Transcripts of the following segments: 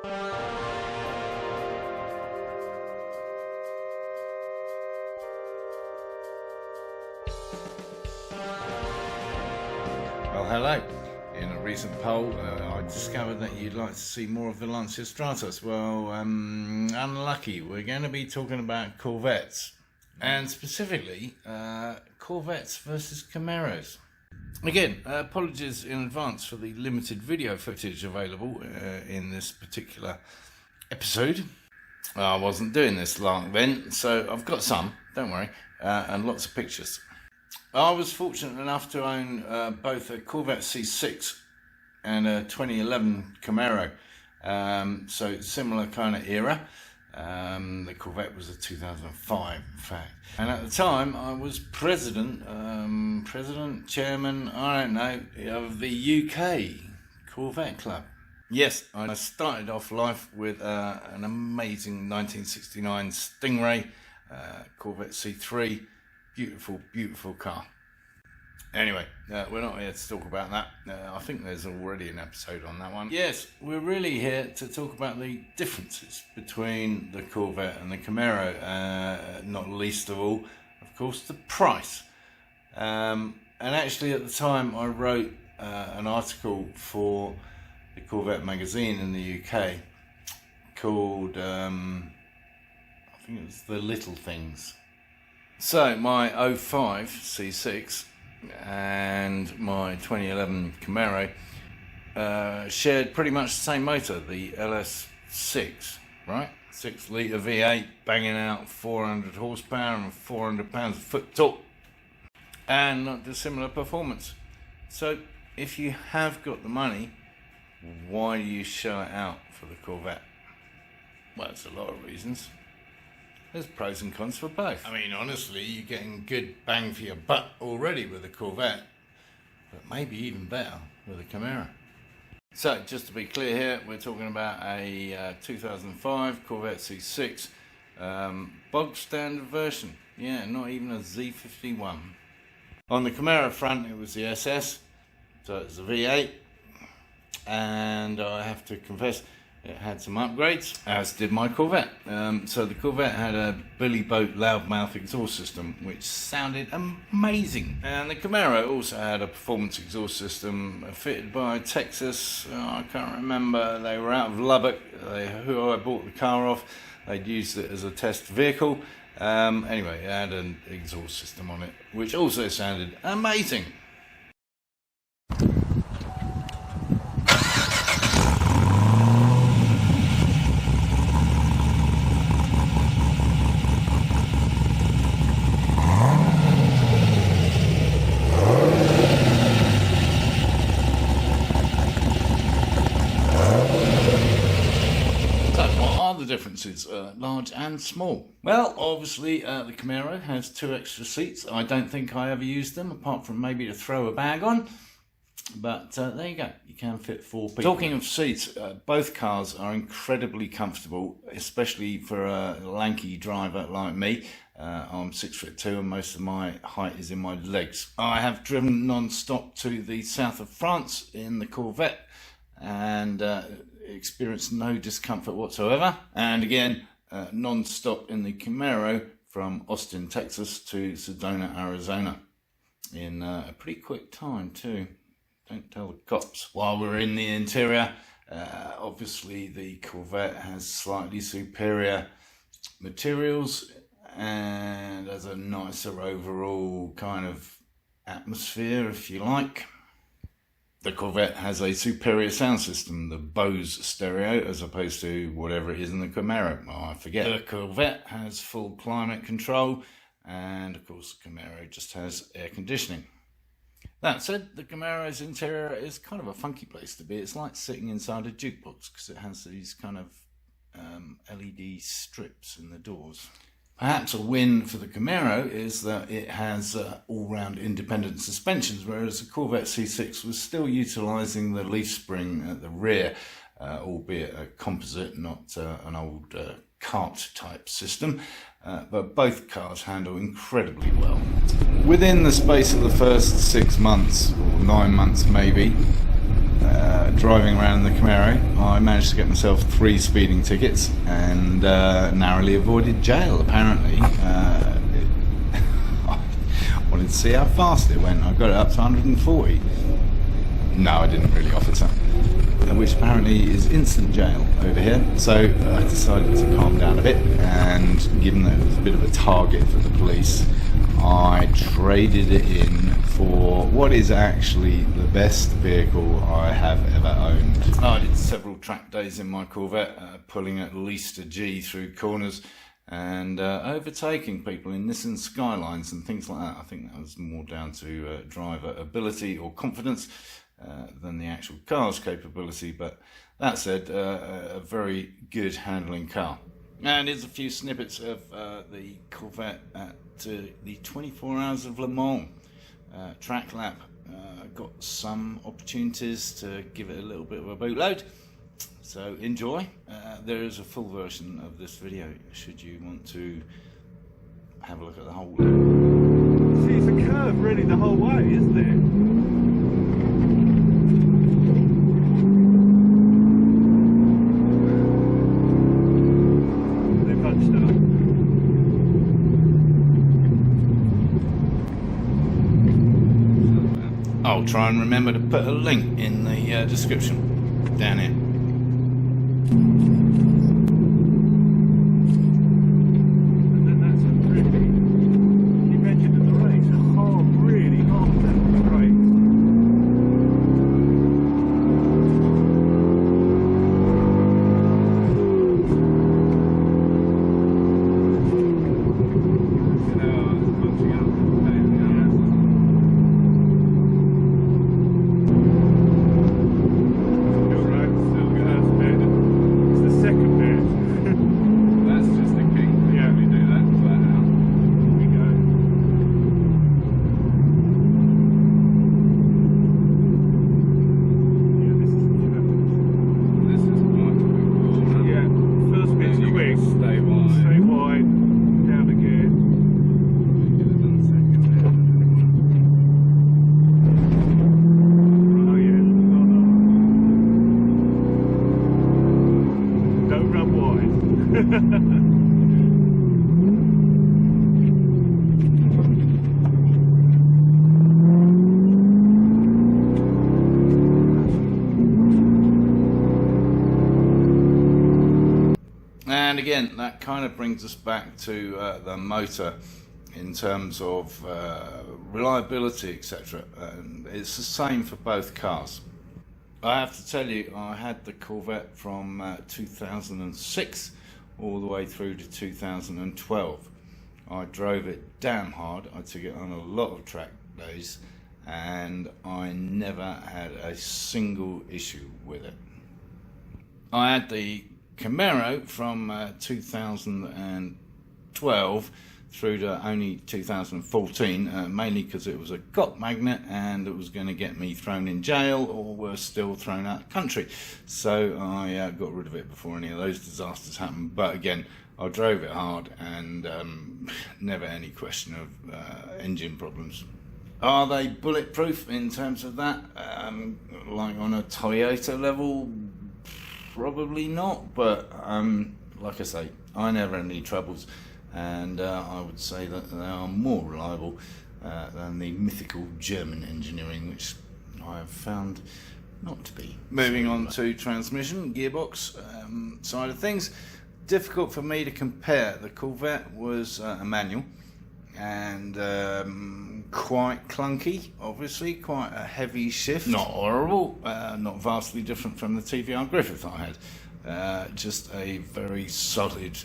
Well, hello. In a recent poll, I discovered that you'd like to see more of the Lancia Stratos. Well, unlucky. We're going to be talking about Corvettes, and specifically Corvettes versus Camaros. Again, apologies in advance for the limited video footage available in this particular episode. I wasn't doing this long then, so I've got some, don't worry, and lots of pictures. I was fortunate enough to own both a Corvette C6 and a 2011 Camaro, so similar kind of era. The Corvette was a 2005, in fact. And at the time, I was president, chairman, I don't know, of the UK Corvette Club. Yes, I started off life with an amazing 1969 Stingray, Corvette C3. Beautiful, beautiful car. Anyway, we're not here to talk about that. I think there's already an episode on that one. Yes, we're really here to talk about the differences between the Corvette and the Camaro. Not least of all, of course, the price. And actually at the time I wrote an article for the Corvette magazine in the UK called, I think it was The Little Things. So my 05 C6 and my 2011 Camaro shared pretty much the same motor, the LS6, right? 6 litre V8 banging out 400 horsepower and 400 pounds of foot torque, and not dissimilar performance. So if you have got the money, why do you shell it out for the Corvette? Well, it's a lot of reasons. There's pros and cons for both. I mean, honestly, you're getting good bang for your buck already with a Corvette, but maybe even better with a Camaro. So, just to be clear here, we're talking about a 2005 Corvette C6, bog standard version. Yeah, not even a Z51. On the Camaro front, it was the SS, so it's a V8, and I have to confess, it had some upgrades, as did my Corvette. So the Corvette had a Billy Boat loudmouth exhaust system, which sounded amazing. And the Camaro also had a performance exhaust system fitted by Texas. I can't remember, they were out of Lubbock, who I bought the car off. They'd used it as a test vehicle. Anyway, it had an exhaust system on it, which also sounded amazing. Differences, large and small. Well, obviously the Camaro has 2 extra seats. I don't think I ever used them, apart from maybe to throw a bag on, but there you go, you can fit 4 people. Talking of seats, both cars are incredibly comfortable, especially for a lanky driver like me. I'm 6'2" and most of my height is in my legs. I have driven non-stop to the south of France in the Corvette, and experienced no discomfort whatsoever, and again non-stop in the Camaro from Austin, Texas to Sedona, Arizona in a pretty quick time too. Don't tell the cops. While we're in the interior, obviously the Corvette has slightly superior materials and has a nicer overall kind of atmosphere, if you like. The Corvette has a superior sound system, the Bose stereo, as opposed to whatever it is in the Camaro. Oh, I forget. The Corvette has full climate control, and of course the Camaro just has air conditioning. That said, the Camaro's interior is kind of a funky place to be. It's like sitting inside a jukebox, because it has these kind of LED strips in the doors. Perhaps a win for the Camaro is that it has all-round independent suspensions, whereas the Corvette C6 was still utilising the leaf spring at the rear, albeit a composite, not an old kart type system. But both cars handle incredibly well. Within the space of the first 6 months, or 9 months maybe, driving around in the Camaro, I managed to get myself 3 speeding tickets and narrowly avoided jail, apparently. I wanted to see how fast it went. I got it up to 140. No, I didn't really officer, which apparently is instant jail over here. So I decided to calm down a bit, and given that it was a bit of a target for the police, I traded it in for what is actually the best vehicle I have ever owned. I did several track days in my Corvette, pulling at least a G through corners and overtaking people in Nissan Skylines and things like that. I think that was more down to driver ability or confidence than the actual car's capability, but that said, a very good handling car. And here's a few snippets of the Corvette at the 24 Hours of Le Mans Track Lap. Got some opportunities to give it a little bit of a bootload, so enjoy. There is a full version of this video should you want to have a look at the whole. See, it's a curve really the whole way, isn't it? I'll try and remember to put a link in the description down here. And then that's a really, you mentioned in the race, really hard down the brakes. And again, that kind of brings us back to the motor in terms of reliability, etc. And it's the same for both cars. I have to tell you, I had the Corvette from 2006 all the way through to 2012. I drove it damn hard. I took it on a lot of track days, and I never had a single issue with it. I had the Camaro from 2012 through to only 2014, mainly because it was a got magnet and it was going to get me thrown in jail or worse still thrown out of the country. So I got rid of it before any of those disasters happened. But again, I drove it hard and never any question of engine problems. Are they bulletproof in terms of that? Like on a Toyota level? Probably not, but like I say, I never had any troubles, and I would say that they are more reliable than the mythical German engineering, which I have found not to be. Moving on to transmission, gearbox side of things, difficult for me to compare. The Corvette was a manual and quite clunky, obviously, quite a heavy shift. Not horrible, not vastly different from the TVR Griffith I had. Just a very solid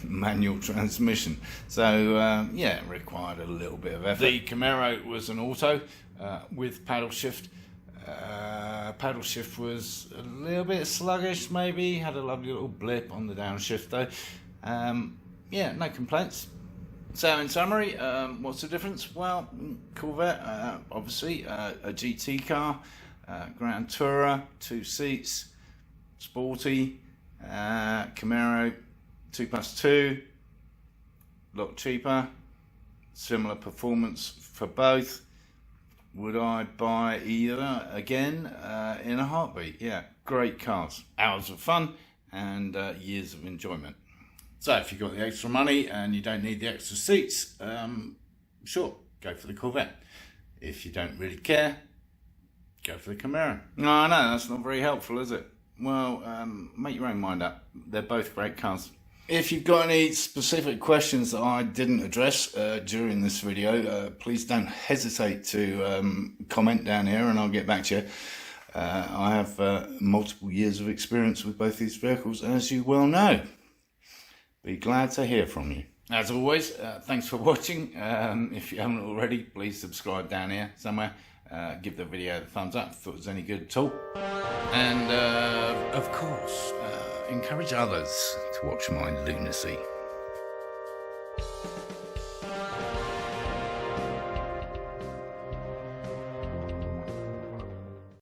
manual transmission. So yeah, it required a little bit of effort. The Camaro was an auto with paddle shift. Paddle shift was a little bit sluggish, maybe. Had a lovely little blip on the downshift though. Yeah, no complaints. So in summary, what's the difference? Well, Corvette, obviously a GT car, Grand Tourer, 2 seats, sporty. Camaro 2+2, a lot cheaper, similar performance for both. Would I buy either again? In a heartbeat. Yeah, great cars. Hours of fun and years of enjoyment. So if you've got the extra money and you don't need the extra seats, sure, go for the Corvette. If you don't really care, go for the Camaro. No, I know, that's not very helpful, is it? Well, make your own mind up. They're both great cars. If you've got any specific questions that I didn't address during this video, please don't hesitate to comment down here and I'll get back to you. I have multiple years of experience with both these vehicles, as you well know. Be glad to hear from you. As always, thanks for watching. If you haven't already, please subscribe down here somewhere. Give the video a thumbs up if it was any good at all. And, of course, encourage others to watch my lunacy.